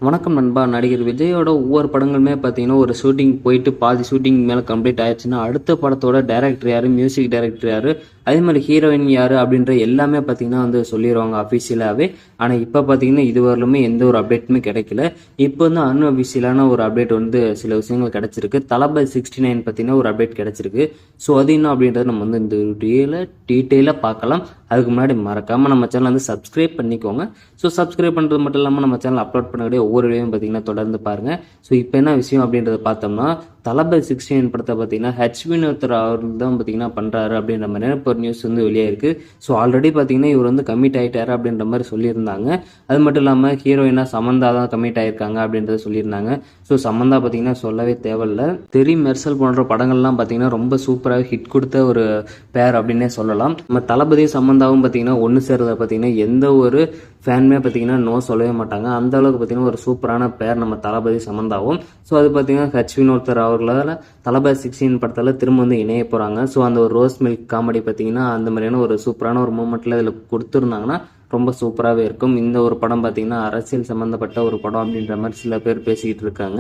வணக்கம் நண்பா. நடிகர் விஜயோட ஒவ்வொரு படங்களுமே பார்த்தீங்கன்னா ஒரு ஷூட்டிங் போயிட்டு பாதி ஷூட்டிங் மேலே கம்ப்ளீட் ஆயிடுச்சுன்னா அடுத்த படத்தோட டைரக்டர் யாரு, மியூசிக் டைரக்டர் யாரு, அதே மாதிரி ஹீரோயின் யாரு அப்படின்ற எல்லாமே பார்த்தீங்கன்னா சொல்லிடுவாங்க அஃபிஷியலாகவே. ஆனால் இப்போ பார்த்தீங்கன்னா இதுவரையிலுமே எந்த ஒரு அப்டேட்டுமே கிடைக்கல. இப்போ அன்அஃபிஷியலான ஒரு அப்டேட் சில விஷயங்கள் கிடைச்சிருக்கு. தளபதி 69 பார்த்தீங்கன்னா ஒரு அப்டேட் கிடைச்சிருக்கு. ஸோ அது என்ன அப்படின்றத நம்ம இந்த டீட்டெயிலாக பார்க்கலாம். அதுக்கு முன்னாடி மறக்காமல் நம்ம சேனல் சப்ஸ்கிரைப் பண்ணிக்கோங்க. ஸோ சப்ஸ்கிரைப் பண்ணுறது மட்டும் இல்லாமல் நம்ம சேனல் அப்லோட் பண்ணக்கூடிய ஒவ்வொரு வீடியோவும் பார்த்தீங்கன்னா தொடர்ந்து பாருங்கள். ஸோ இப்போ என்ன விஷயம் அப்படின்றத பார்த்தோம்னா, தளபதி 69 படத்தை பார்த்தீங்கன்னா வினோத் அவர்கள் தான் பார்த்தீங்கன்னா பண்ணுறாரு அப்படின்ற மாதிரி இப்போ நியூஸ் வெளியே இருக்குது. ஸோ ஆல்ரெடி பார்த்தீங்கன்னா இவர் கமிட் ஆகிட்டாரு அப்படின்ற மாதிரி சொல்லியிருந்தாங்க. அது மட்டும் இல்லாமல் ஹீரோயினாக சமந்தா தான் கமிட் ஆகிருக்காங்க அப்படின்றத சொல்லியிருந்தாங்க. ஸோ சமந்தா பார்த்தீங்கன்னா சொல்லவே தேவையில்லை. தெரி மெர்சல் போன்ற படங்கள்லாம் பார்த்தீங்கன்னா ரொம்ப சூப்பராக ஹிட் கொடுத்த ஒரு பேர் அப்படின்னே சொல்லலாம். நம்ம தளபதியும் சமந்தாவும் பார்த்தீங்கன்னா ஒன்று சேர்றதை பார்த்தீங்கன்னா எந்த ஒரு ஃபேனுமே பார்த்தீங்கன்னா நோ சொல்லவே மாட்டாங்க. அந்த அளவுக்கு பார்த்தீங்கன்னா ஒரு சூப்பரான பேர் நம்ம தளபதி சமந்தாவும். ஸோ அது பார்த்தீங்கன்னா வினோத் அவர்களால் தளபதி 16 படத்தில் திரும்ப இணைய போகிறாங்க. ஸோ அந்த ஒரு ரோஸ் மில்க் காமெடி பார்த்தீங்கன்னா அந்த மாதிரியான ஒரு சூப்பரான ஒரு மூமெண்ட்டில் இதில் கொடுத்துருந்தாங்கன்னா ரொம்ப சூப்பராகவே இருக்கும். இந்த ஒரு படம் பார்த்தீங்கன்னா அரசியல் சம்மந்தப்பட்ட ஒரு படம் அப்படின்ற மாதிரி சில பேர் பேசிக்கிட்டு இருக்காங்க.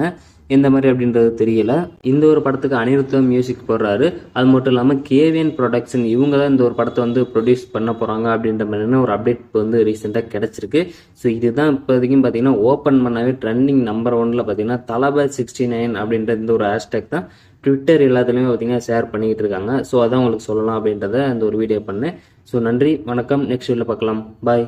எந்த மாதிரி அப்படின்றது தெரியல. இந்த ஒரு படத்துக்கு அனிருத்தம் மியூசிக் போடுறாரு. அது மட்டும் இல்லாமல் கேவிஎன் ப்ரொடக்ஷன் இவங்க தான் இந்த ஒரு படத்தை ப்ரொடியூஸ் பண்ண போகிறாங்க அப்படின்ற மாதிரியான ஒரு அப்டேட் ரீசெண்டாக கிடச்சிருக்கு. ஸோ இதுதான் இப்போதைக்கும் பார்த்தீங்கன்னா ஓப்பன் பண்ணாவே ட்ரெண்டிங் நம்பர் 1ல் பார்த்தீங்கன்னா தளபதி 69 அப்படின்ற இந்த ஒரு ஹேஷ்டேக் தான் ட்விட்டர் எல்லாத்துலேயுமே பார்த்தீங்கன்னா ஷேர் பண்ணிக்கிட்டு இருக்காங்க. ஸோ அதான் உங்களுக்கு சொல்லலாம் அப்படின்றத இந்த ஒரு வீடியோ பண்ணேன். ஸோ நன்றி, வணக்கம். நெக்ஸ்ட் வீடியோவில் பார்க்கலாம். பாய்.